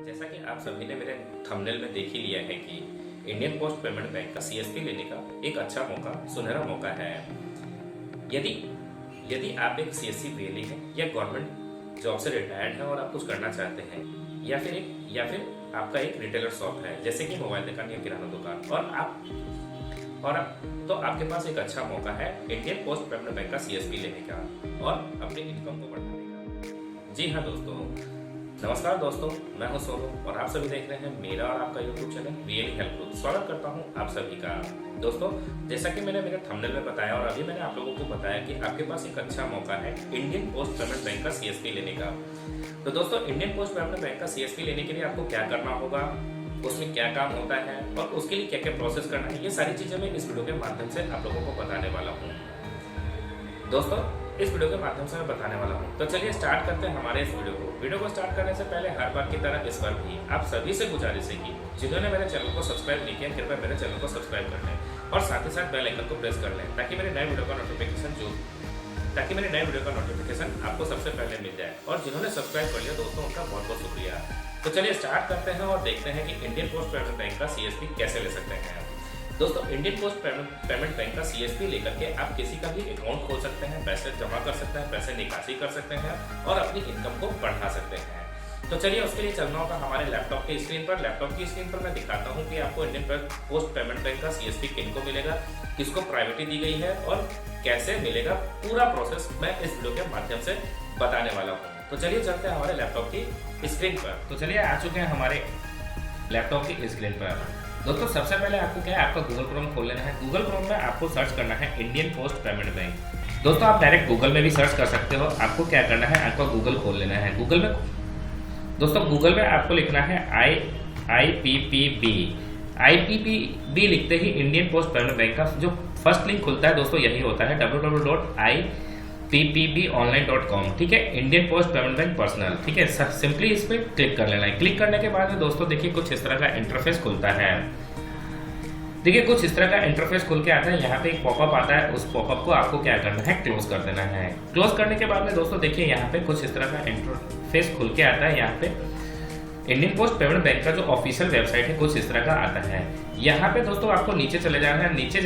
जैसा कि आप सभी ने मेरे थंबनेल में देख ही लिया है कि इंडियन पोस्ट पेमेंट बैंक का सीएसपी लेने का एक अच्छा मौका, सुनहरा मौका है। यदि आप एक सीएससी बीएलई है या गवर्नमेंट जॉब से रिटायर्ड है और आप कुछ करना चाहते हैं, या फिर आपका एक रिटेलर शॉप है जैसे कि मोबाइल दुकान या किराना दुकान, तो आपके पास एक अच्छा मौका है इंडियन पोस्ट पेमेंट बैंक का सीएसपी लेने का और अपनी इनकम को बढ़ाने का। जी हाँ दोस्तों, नमस्कार दोस्तों, मैं हूं सोनू और आप सभी देख रहे हैं मेरा और आपका YouTube channel BLE help group. स्वागत करता हूं आप सभी का। दोस्तों, जैसा कि मैंने मेरे थंबनेल में बताया और अभी मैंने आप लोगों को बताया कि आपके पास एक अच्छा मौका है इंडियन पोस्ट पेमेंट बैंक का सीएसपी लेने का। तो दोस्तों, इंडियन पोस्ट पेमेंट बैंक का सीएसपी लेने के लिए आपको क्या करना होगा, उसमें क्या काम होता है और उसके लिए क्या क्या प्रोसेस करना है, ये सारी चीजें मैं इस वीडियो के माध्यम से आप लोगों को बताने वाला हूँ। दोस्तों, इस वीडियो के माध्यम से मैं बताने वाला हूँ। तो चलिए स्टार्ट करते हैं हमारे इस वीडियो को स्टार्ट करने से पहले हर बार की तरह इस बार भी आप सभी से गुजारिश है कि जिन्होंने मेरे चैनल को सब्सक्राइब नहीं किया, कृपया मेरे चैनल को सब्सक्राइब कर लें और साथ ही साथ बेल आइकन को प्रेस कर लें ताकि मेरे नए वीडियो का नोटिफिकेशन आपको सबसे पहले मिल जाए। और जिन्होंने सब्सक्राइब कर लिया दोस्तों, उनका बहुत बहुत शुक्रिया। तो चलिए स्टार्ट करते हैं और देखते हैं कि इंडियन पोस्ट पेमेंट बैंक का सीएसपी कैसे ले सकते हैं। दोस्तों, इंडियन पोस्ट पेमेंट बैंक का सीएसपी लेकर के आप किसी का भी अकाउंट खोल सकते हैं, पैसे जमा कर सकते हैं, पैसे निकासी कर सकते हैं और अपनी इनकम को बढ़ा सकते हैं। तो चलिए उसके लिए चलना होगा हमारे लैपटॉप की स्क्रीन पर। लैपटॉप की स्क्रीन पर मैं दिखाता हूँ कि आपको इंडियन पोस्ट पेमेंट बैंक का सीएसपी किनको मिलेगा, किसको प्रायोरिटी दी गई है और कैसे मिलेगा, पूरा प्रोसेस मैं इस वीडियो के माध्यम से बताने वाला हूँ। तो चलिए चलते हैं हमारे लैपटॉप की स्क्रीन पर। तो चलिए आ चुके हैं हमारे लैपटॉप की स्क्रीन पर। दोस्तों, सबसे पहले आपको क्या है, आपका गूगल क्रोम खोल लेना है। गूगल क्रोम में आपको सर्च करना है इंडियन पोस्ट पेमेंट बैंक। दोस्तों, आप डायरेक्ट गूगल में भी सर्च कर सकते हो। आपको क्या करना है, आपका गूगल खोल लेना है। गूगल में आपको लिखना है IPPB लिखते ही इंडियन पोस्ट पेमेंट बैंक का जो फर्स्ट लिंक खुलता है दोस्तों, यही होता है www.ippbonline.com। ठीक है, Indian Post Payment bank personal. ठीक है, सिंपली इस पर क्लिक कर लेना है। क्लिक करने के बाद में दोस्तों देखिए कुछ इस तरह का इंटरफेस खुलता है। देखिए कुछ इस तरह का इंटरफेस खुल के आता है। यहाँ पे एक पॉपअप आता है, उस पॉपअप को आपको क्या करना है, क्लोज कर देना है। क्लोज करने के बाद में दोस्तों देखिए यहाँ पे कुछ इस तरह का इंटरफेस खुल के आता है। यहाँ पे इंडियन पोस्ट पेमेंट बैंक का जो ऑफिशियल वेबसाइट है कुछ इस तरह का आता है। यहाँ पे दोस्तों आपको नीचे चले जाना है। नीचे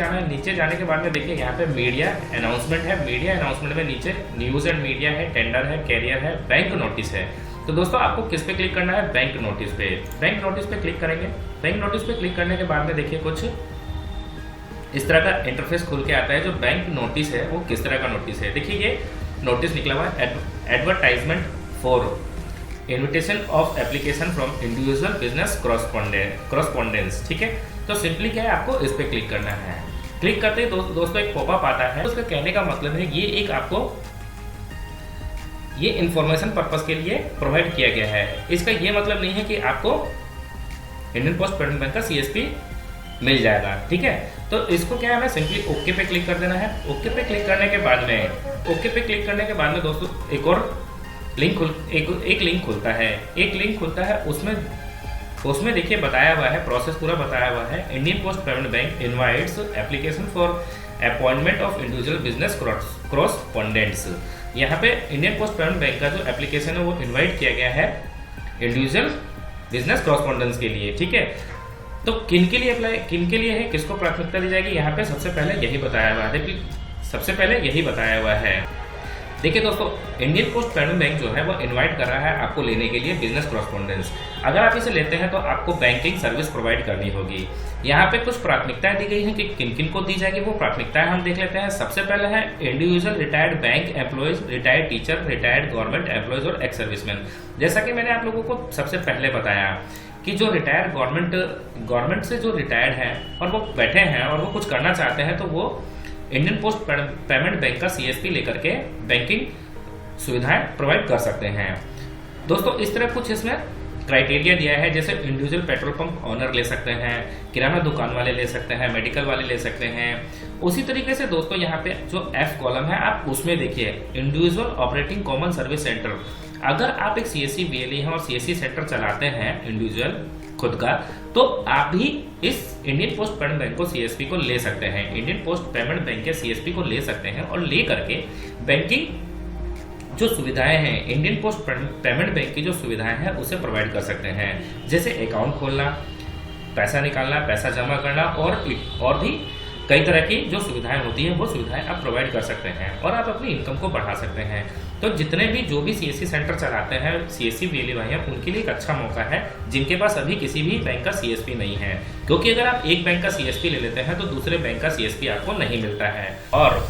जाने के बाद में देखिए यहाँ पे मीडिया अनाउंसमेंट है। मीडिया अनाउंसमेंट में नीचे न्यूज एंड मीडिया है, टेंडर है, कैरियर है, बैंक नोटिस है। तो दोस्तों आपको किस पे क्लिक करना है, बैंक नोटिस पे। बैंक नोटिस पे क्लिक करेंगे। बैंक नोटिस पे क्लिक करने के बाद में देखिए कुछ इस तरह का इंटरफेस खुल के आता है। जो बैंक नोटिस है वो किस तरह का नोटिस है, देखिए ये नोटिस निकला हुआ है, advertisement for invitation of application from individual business correspondence. ठीक है, तो सिंपली क्या है, आपको इस पे क्लिक करना है। क्लिक करते ही दोस्तों एक पॉपअप आता है। उसका कहने का मतलब है ये एक आपको ये इंफॉर्मेशन पर्पस के लिए प्रोवाइड किया गया है। इसका ये मतलब नहीं है कि आपको इंडियन पोस्ट पेमेंट बैंक का सीएसपी मिल जाएगा। ठीक है, तो इसको क्या है, सिंपली ओके पे क्लिक कर देना है। ओके पे क्लिक करने के बाद में दोस्तों एक लिंक खुलता है। एक लिंक खुलता है, उसमें देखिए बताया हुआ है, प्रोसेस पूरा बताया हुआ है। Indian Post Payment Bank invites application for appointment of individual business correspondents. यहाँ पे इंडियन पोस्ट पेमेंट बैंक का जो एप्लीकेशन है वो इन्वाइट किया गया है इंडिविजुअल बिजनेस कॉरस्पॉन्डेंस के लिए। ठीक है, तो किन के लिए है, किसको प्राथमिकता दी जाएगी, यहाँ पे सबसे पहले यही बताया हुआ है। देखिए दोस्तों, इंडियन पोस्ट पेमेंट बैंक जो है वो इनवाइट कर रहा है आपको लेने के लिए बिजनेस कॉरस्पॉन्डेंस। अगर आप इसे लेते हैं तो आपको बैंकिंग सर्विस प्रोवाइड करनी होगी। यहाँ पे कुछ प्राथमिकताएं दी गई हैं कि किन किन को दी जाएगी, वो प्राथमिकताएं हम देख लेते हैं। सबसे पहले है individual retired bank employees, retired teacher, retired government employees और एक्स सर्विसमैन। जैसा कि मैंने आप लोगों को सबसे पहले बताया कि जो रिटायर्ड गवर्नमेंट से जो रिटायर्ड हैं और वो बैठे हैं और वो कुछ करना चाहते हैं, तो वो इंडियन पोस्ट पेमेंट बैंक का सीएसपी लेकर के बैंकिंग सुविधाएं प्रोवाइड कर सकते हैं। दोस्तों, इस तरह कुछ इसमें क्राइटेरिया दिया है, जैसे इंडिविजुअल पेट्रोल पंप ऑनर ले सकते हैं, किराना दुकान वाले ले सकते हैं, मेडिकल वाले ले सकते हैं। उसी तरीके से दोस्तों यहाँ पे जो एफ कॉलम है आप उसमें देखिए individual operating common service centre. अगर आप एक सीएससी बीएलई हैं और सीएससी सेंटर चलाते हैं इंडिविजुअल खुद का, तो आप भी इस इंडियन पोस्ट पेमेंट बैंक को सीएसपी को ले सकते हैं। इंडियन पोस्ट पेमेंट बैंक के सीएसपी को ले सकते हैं और ले करके बैंकिंग जो सुविधाएं हैं इंडियन पोस्ट पेमेंट बैंक की जो सुविधाएं हैं उसे प्रोवाइड कर सकते हैं, जैसे अकाउंट खोलना, पैसा निकालना, पैसा जमा करना और भी कई तरह की जो सुविधाएं होती हैं वो सुविधाएं आप प्रोवाइड कर सकते हैं और आप अपनी इनकम को बढ़ा सकते हैं। तो जितने भी जो भी सीएससी सेंटर चलाते हैं, सीएससी वीएलई भाई हैं, उनके लिए एक अच्छा मौका है जिनके पास अभी किसी भी बैंक का सीएसपी नहीं है, क्योंकि अगर आप एक बैंक का सीएसपी ले लेते हैं तो दूसरे बैंक का सीएसपी आपको नहीं मिलता है और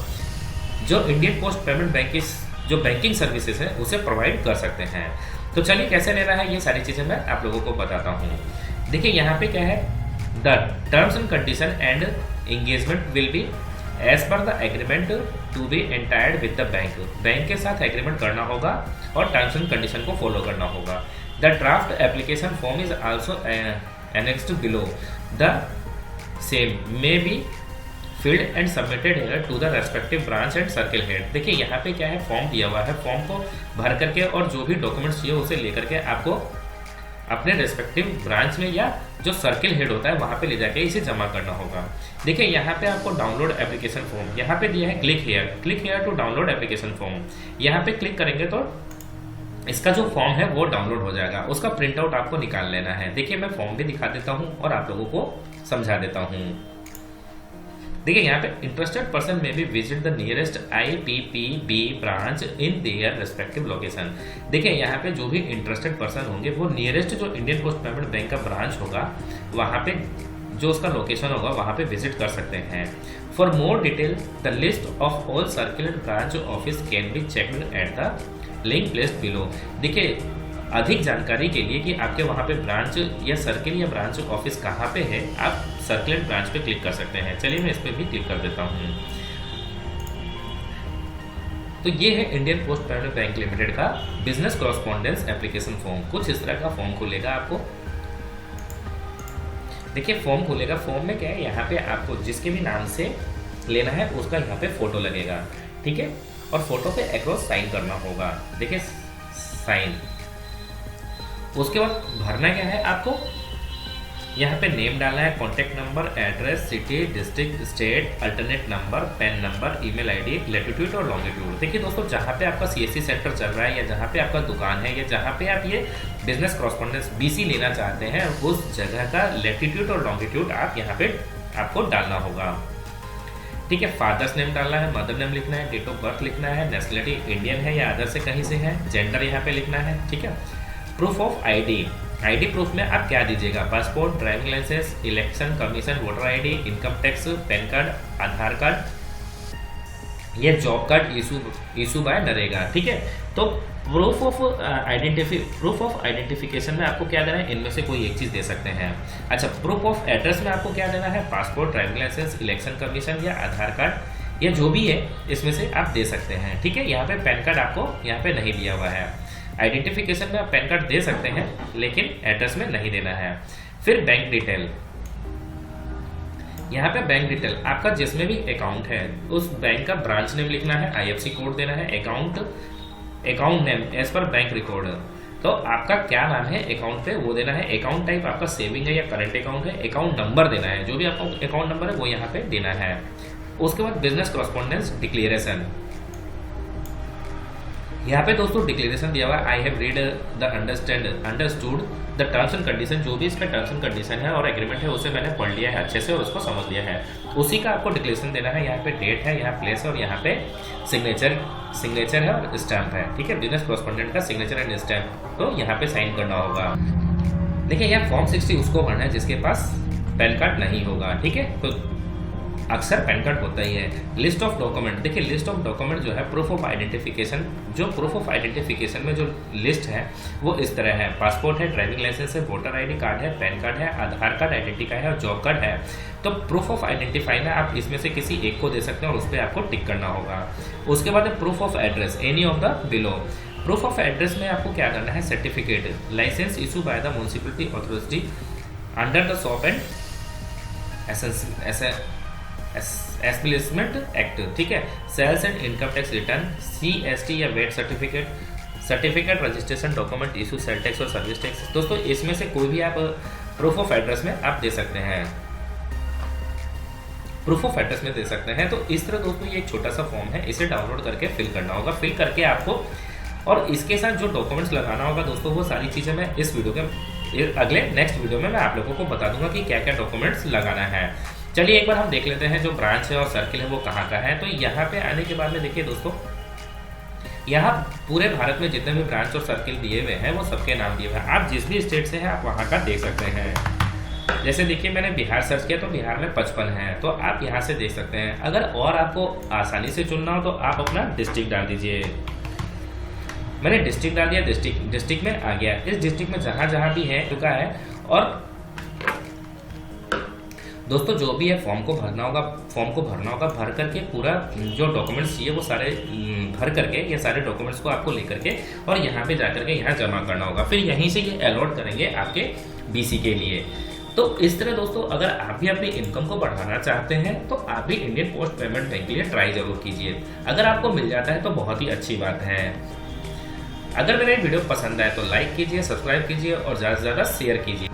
जो इंडियन पोस्ट पेमेंट बैंक की जो बैंकिंग सर्विसेज है उसे प्रोवाइड कर सकते हैं। तो चलिए कैसे लेना है ये सारी चीज़ें मैं आप लोगों को बताता हूँ। देखिए यहाँ पे क्या है, the terms and condition and engagement will be as per the agreement to be entered with the bank. Bank के साथ एग्रीमेंट करना होगा और टर्म्स एंड कंडीशन को फॉलो करना होगा। The draft application form is also annexed below the same may be filled and submitted here to the respective branch and circle head. देखिए यहाँ पे क्या है, फॉर्म दिया हुआ है, फॉर्म को भर करके और जो भी डॉक्यूमेंट्स चाहिए उसे लेकर के आपको अपने रेस्पेक्टिव ब्रांच में या जो सर्किल हेड होता है वहाँ पे ले जाके इसे जमा करना होगा। देखिए यहाँ पे आपको डाउनलोड एप्लीकेशन फॉर्म यहाँ पे दिया है, click here to download application form. यहाँ पे क्लिक करेंगे तो इसका जो फॉर्म है वो डाउनलोड हो जाएगा, उसका प्रिंट आउट आपको निकाल लेना है। देखिए मैं फॉर्म भी दिखा देता हूँ और आप लोगों को समझा देता हूँ। देखिए यहाँ पे इंटरेस्टेड पर्सन में भी visit the nearest IPPB branch in their respective location. देखिए यहाँ पे जो भी इंटरेस्टेड पर्सन होंगे वो नियरेस्ट जो इंडियन पोस्ट पेमेंट बैंक का ब्रांच होगा वहाँ पे जो उसका लोकेशन होगा वहाँ पे विजिट कर सकते हैं। For more detail the list of all circular branch office can be checked at the link placed below. देखिए अधिक जानकारी के लिए कि आपके वहाँ पे ब्रांच या सर्किल या ब्रांच ऑफिस कहाँ पे है, आप सर्कुलर ब्रांच पे क्लिक कर सकते हैं। चलिए मैं इस पर भी क्लिक कर देता हूँ। तो ये है Indian Post Payment bank limited का बिजनेस कॉरस्पॉन्डेंस एप्लीकेशन फॉर्म। कुछ इस तरह का फॉर्म खुलेगा आपको। देखिए फॉर्म खुलेगा, फॉर्म में क्या है, यहाँ पे आपको जिसके भी नाम से लेना है उसका यहाँ पे फोटो लगेगा, ठीक है, और फोटो पे अक्रॉस साइन करना होगा। देखिए साइन, उसके बाद भरना क्या है आपको, यहाँ पे नेम डालना है, contact number, address, city, district, state, alternate number, pan number, email ID, latitude और लॉन्गिट्यूड। देखिए दोस्तों जहाँ पे आपका सीएससी सेंटर चल रहा है या जहाँ पे आपका दुकान है या जहाँ पे आप ये बिजनेस कॉरस्पॉन्डेंस BC लेना चाहते हैं उस जगह का लैटिट्यूड और लॉन्गिट्यूड आप यहाँ पे आपको डालना होगा, ठीक है। फादर्स नेम डालना है, मदर नेम लिखना है, डेट ऑफ बर्थ लिखना है, नेशनलिटी इंडियन है या अदर से कहीं से है, जेंडर यहाँ पे लिखना है, ठीक है। प्रूफ ऑफ आईडी प्रूफ में आप क्या दीजिएगा, passport, driving licence, election commission, voter ID, income tax, PAN card, Aadhaar card, ये job card issue by NREGA, ठीक है। तो प्रूफ ऑफ आइडेंटिफिकेशन में आपको क्या देना है, इनमें से कोई एक चीज़ दे सकते हैं। अच्छा, प्रूफ ऑफ एड्रेस में आपको क्या देना है, passport, driving licence, election commission या आधार कार्ड, या जो भी है इसमें से आप दे सकते हैं, ठीक है। यहाँ पे पैन कार्ड आपको यहाँ पे नहीं दिया हुआ है। आइडेंटिफिकेशन में आप पैन कार्ड दे सकते हैं लेकिन एड्रेस में नहीं देना है। फिर बैंक डिटेल, यहाँ पे बैंक डिटेल आपका जिसमें भी अकाउंट है उस बैंक का ब्रांच नेम लिखना है, IFSC कोड देना है, account name as per bank record, तो आपका क्या नाम है अकाउंट पे वो देना है, अकाउंट टाइप आपका सेविंग है या करंट अकाउंट है, अकाउंट नंबर देना है, जो भी आपका अकाउंट नंबर है वो यहाँ पे देना है। उसके बाद बिजनेस कॉरस्पॉन्डेंस डिक्लेरेशन, यहाँ पे दोस्तों डिक्लेरेशन दिया हुआ है, I have read the understood the terms and condition, जो भी इसका टर्म्स एंड कंडीशन है और एग्रीमेंट है उसे मैंने पढ़ लिया है अच्छे से और उसको समझ लिया है, उसी का आपको डिक्लेरेशन देना है। यहाँ पे डेट है, यहाँ प्लेस है और यहाँ पे सिग्नेचर है और स्टैम्प है, ठीक है। बिजनेस कॉरस्पॉन्डेंट का सिग्नेचर एंड स्टैम्प तो यहाँ पे साइन करना होगा। देखिए यहाँ फॉर्म 60 उसको भरना है जिसके पास पैन कार्ड नहीं होगा, ठीक है, तो अक्सर पैन कार्ड होता ही है। लिस्ट ऑफ डॉक्यूमेंट, देखिए लिस्ट ऑफ डॉक्यूमेंट जो है प्रूफ ऑफ आइडेंटिफिकेशन, जो प्रूफ ऑफ आइडेंटिफिकेशन में जो लिस्ट है वो इस तरह है, पासपोर्ट है, ड्राइविंग लाइसेंस है, वोटर आईडी कार्ड है, पैन कार्ड है, आधार कार्ड, आइडेंटिटी कार्ड है और जॉब कार्ड है। तो प्रूफ ऑफ आइडेंटिफाई में आप इसमें से किसी एक को दे सकते हैं और उस पर आपको टिक करना होगा। उसके बाद proof of address, any of the below. Proof of address में आपको क्या करना है, certificate, licence issue by the municipality authority under the shop and establishment act, ठीक है। Sales and income tax return, CST या VAT certificate registration document issue sale tax और service tax. दोस्तों इसमें से कोई भी आप प्रूफ ऑफ एड्रेस में आप दे सकते हैं, प्रूफ ऑफ एड्रेस में दे सकते हैं। तो इस तरह दोस्तों ये एक छोटा सा फॉर्म है, इसे डाउनलोड करके फिल करना होगा। फिल करके आपको और इसके साथ जो डॉक्यूमेंट्स लगाना होगा दोस्तों, वो सारी चीज़ें मैं इस वीडियो के अगले नेक्स्ट वीडियो में मैं आप लोगों को बता दूंगा कि क्या क्या डॉक्यूमेंट्स लगाना है। चलिए एक बार हम देख लेते हैं जो ब्रांच है और सर्किल है वो कहाँ का है। तो यहाँ पे आने के बाद में देखिए दोस्तों, यहाँ पूरे भारत में जितने भी ब्रांच और सर्किल दिए हुए हैं वो सबके नाम दिए हुए हैं। आप जिस भी स्टेट से हैं आप वहाँ का देख सकते हैं। जैसे देखिए मैंने बिहार सर्च किया तो बिहार में 55 है, तो आप यहाँ से देख सकते हैं। अगर और आपको आसानी से चुनना हो तो आप अपना डिस्ट्रिक्ट डाल दीजिए। मैंने डिस्ट्रिक्ट डाल दिया, डिस्ट्रिक्ट में आ गया। इस डिस्ट्रिक्ट में जहाँ जहाँ भी है चुका है। और दोस्तों जो भी है फॉर्म को भरना होगा, भर करके पूरा जो डॉक्यूमेंट्स चाहिए वो सारे भर करके ये सारे डॉक्यूमेंट्स को आपको लेकर के और यहाँ पे जाकर के यहाँ जमा करना होगा। फिर यहीं से ये अलॉट करेंगे आपके बीसी के लिए। तो इस तरह दोस्तों अगर आप भी अपनी इनकम को बढ़ाना चाहते हैं तो आप भी इंडियन पोस्ट पेमेंट बैंक के लिए ट्राई जरूर कीजिए। अगर आपको मिल जाता है तो बहुत ही अच्छी बात है। अगर मेरा वीडियो पसंद आए तो लाइक कीजिए, सब्सक्राइब कीजिए और ज़्यादा से ज़्यादा शेयर कीजिए।